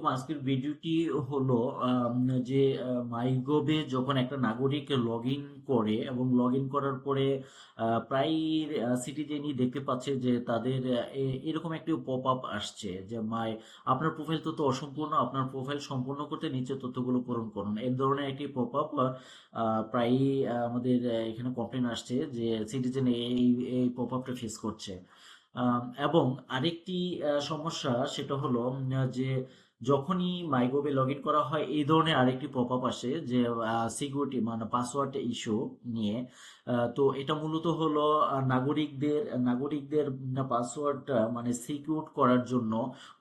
আলাইকুম। আজকের ভিডিওটি হলো যে মাইগভে যখন একটা নাগরিক লগ ইন করে এবং লগ ইন করার পরে প্রায় সিটিজেনই দেখতে পাচ্ছে যে তাদের এরকম একটি পপ আপ আসছে যে আপনার প্রোফাইল তথ্য অসম্পূর্ণ, আপনার প্রোফাইল সম্পূর্ণ করতে নিচে তথ্যগুলো পূরণ করুন। এই ধরনের একটি পপ আপ প্রায়ই আমাদের এখানে কমপ্লেন আসছে যে সিটিজেন এই এই পপ আপটা ফেস করছে। এবং আরেকটি সমস্যা সেটা হলো যে যখনই মাইগভে লগ ইন করা হয় এই ধরনের আরেকটি পপ আপ আসে যে সিকিউরিটি মানে পাসওয়ার্ড ইস্যু নিয়ে। তো এটা মূলত হলো নাগরিকদের পাসওয়ার্ডটা মানে সিকিউর করার জন্য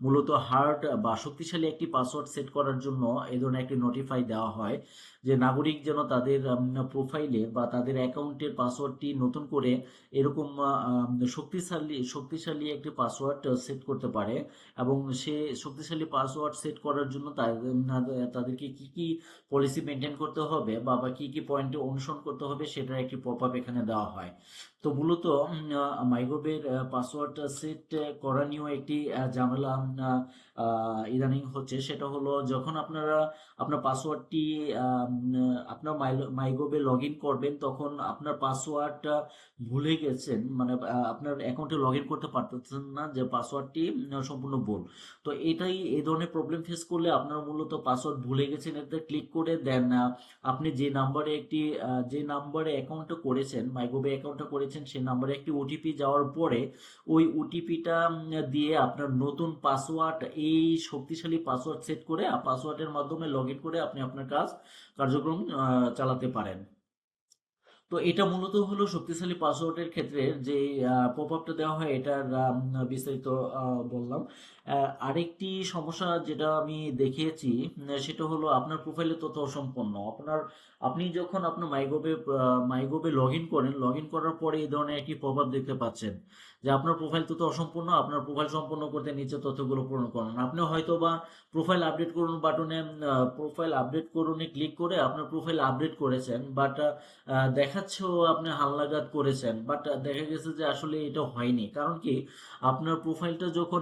মূলত হার্ড বা শক্তিশালী একটি পাসওয়ার্ড সেট করার জন্য এই ধরনের একটি নোটিফাই দেওয়া হয় যে নাগরিক যেন তাদের প্রোফাইলে বা তাদের অ্যাকাউন্টের পাসওয়ার্ডটি নতুন করে এরকম শক্তিশালী একটি পাসওয়ার্ড সেট করতে পারে। এবং সে শক্তিশালী পাসওয়ার্ড সেট করার জন্য তাদেরকে কি কি পলিসি মেনটেন করতে হবে বা কি কি পয়েন্টে অনুসরণ করতে হবে সেটার একটি পপ আপ এখানে দেওয়া হয়। তো মূলত মাইগভের পাসওয়ার্ড সেট করা নিয়েও একটি ঝামেলা ইদানিং হচ্ছে। সেটা হলো যখন আপনার পাসওয়ার্ডটি আপনার মাইগভে লগ ইন করবেন তখন আপনার পাসওয়ার্ডটা ভুলে গেছেন, মানে আপনার অ্যাকাউন্টে লগ ইন করতে পারতেছেন না, যে পাসওয়ার্ডটি সম্পূর্ণ ভুল। তো এটাই এই ধরনের প্রবলেম ফেস করলে আপনার মূলত পাসওয়ার্ড ভুলে গেছেন এতে ক্লিক করে দেন আপনি যে নাম্বারে অ্যাকাউন্টটা করেছেন, মাইগভে অ্যাকাউন্টটা করেছেন সেই নাম্বারে একটি ওটিপি যাওয়ার পরে ওই ওটিপিটা দিয়ে আপনার নতুন পাসওয়ার্ড এই শক্তিশালী পাসওয়ার্ড সেট করে পাসওয়ার্ডের মাধ্যমে লগ ইন করে আপনি আপনার কার্যক্রম চালাতে পারেন। তো এটা মূলত হলো শক্তিশালী পাসওয়ার্ডের ক্ষেত্রে যে পপ আপটা দেওয়া হয় এটার বিস্তারিত বললাম। আরেকটি সমস্যা যেটা আমি দেখিয়েছি সেটা হলো আপনার প্রোফাইলের তথ্য অসম্পূর্ণ। আপনি যখন আপনার মাইগভে লগ ইন করেন, লগ ইন করার পরে এই ধরনের একটি পপ আপ দেখতে পাচ্ছেন যে আপনার প্রোফাইল তথ্য অসম্পূর্ণ, আপনার প্রোফাইল সম্পূর্ণ করতে নিচে তথ্যগুলো পূরণ করুন। আপনি হয়তো বা প্রোফাইল আপডেট করুনে ক্লিক করে আপনার প্রোফাইল আপডেট করেছেন, বাট দেখাচ্ছেও আপনি হালনাগাদ করেছেন, বাট দেখা গেছে যে আসলে এটা হয়নি। কারণ কি, আপনার প্রোফাইলটা যখন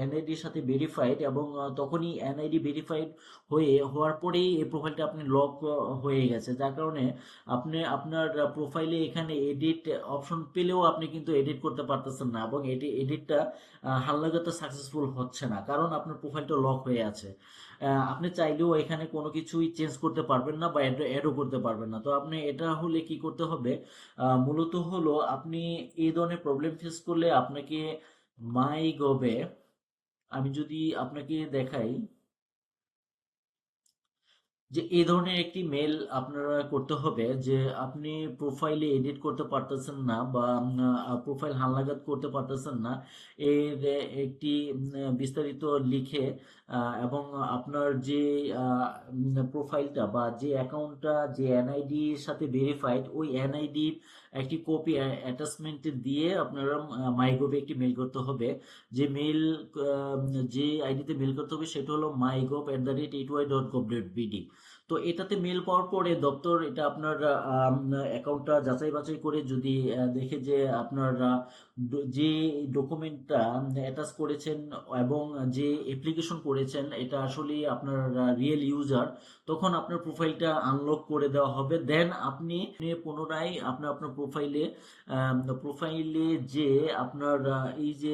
এনআইডির সাথে ভেরিফাইড এবং তখনই এনআইডি ভেরিফাইড হওয়ার পরেই এই প্রোফাইলটা আপনি লক হয়ে গেছে, যার কারণে আপনি আপনার প্রোফাইলে এখানে এডিট অপশন পেলেও আপনি কিন্তু এডিট করতে পারতেছেন না এবং এডিটটা হালনাগাদে সাকসেসফুল হচ্ছে না, কারণ আপনার প্রোফাইলটা লক হয়ে আছে। আপনি চাইলেও এখানে কোনো কিছুই চেঞ্জ করতে পারবেন না বা অ্যাডও করতে পারবেন না। তো আপনি এটা হলে কি করতে হবে, মূলত হলো আপনি এই ধরনের প্রবলেম ফেস করলে আপনাকে মাইগভে আমি যদি আপনাকে দেখাই যে এই ধরনের একটি মেল আপনারা করতে হবে যে আপনি প্রোফাইলে এডিট করতে পারতেছেন না বা প্রোফাইল হালনাগাদ করতে পারতেছেন না, এর একটি বিস্তারিত লিখে এবং আপনার যে প্রোফাইলটা বা যে অ্যাকাউন্টটা যে এনআইডির সাথে ভেরিফাইড ওই এনআইডির একটি কপি অ্যাটাচমেন্ট দিয়ে আপনারা মাইগভে একটি মেল করতে হবে। যে আইডিতে মেল করতে হবে সেটা হলো mygov@8y.gov.bd। তো এটাতে মেল পাওয়ার পরে দপ্তর এটা আপনার অ্যাকাউন্টটা যাচাই বাছাই করে যদি দেখে যে আপনার যে ডকুমেন্টটা অ্যাটাচ করেছেন এবং যে অ্যাপ্লিকেশন করেছেন এটা আসলে আপনার রিয়েল ইউজার, তখন আপনার প্রোফাইলটা আনলক করে দেওয়া হবে। দেন আপনি পুনরায় আপনার প্রোফাইলে যে আপনার এই যে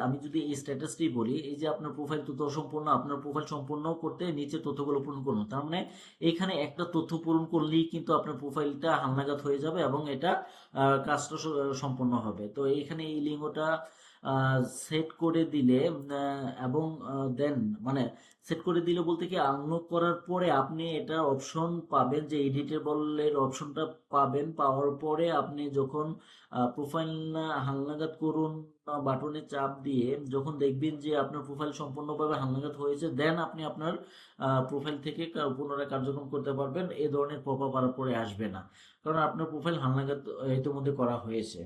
আমি যদি এই স্ট্যাটাসটি বলি, এই যে আপনার প্রোফাইল তথ্য সম্পূর্ণ, আপনার প্রোফাইল সম্পূর্ণ করতে নিচে তথ্যগুলো পূরণ করুন। তার মানে এখানে একটা তথ্য পূরণ করলেই কিন্তু আপনার প্রোফাইলটা হালনাগাদ হয়ে যাবে এবং এটা কাজটা সম্পূর্ণ হবে। তো এখানে এই লিঙ্কটা সেট করে দিলে এবং দেন মানে সেট করে দিলে বলতে কি, আনলক করার পরে আপনি এটা অপশন পাবেন যে এডিটেবলের অপশনটা পাবেন। পাওয়ার পরে আপনি যখন প্রোফাইল হালনাগাদ করুন বাটনে চাপ দিয়ে যখন দেখবেন যে আপনার প্রোফাইল সম্পূর্ণভাবে হালনাগাদ হয়েছে, দেন আপনি আপনার প্রোফাইল থেকে পুনরায় কার্যক্রম করতে পারবেন। এই ধরনের পপ আপ আর পরে আসবে না, কারণ আপনার প্রোফাইল হালনাগাদ ইতিমধ্যে করা হয়েছে।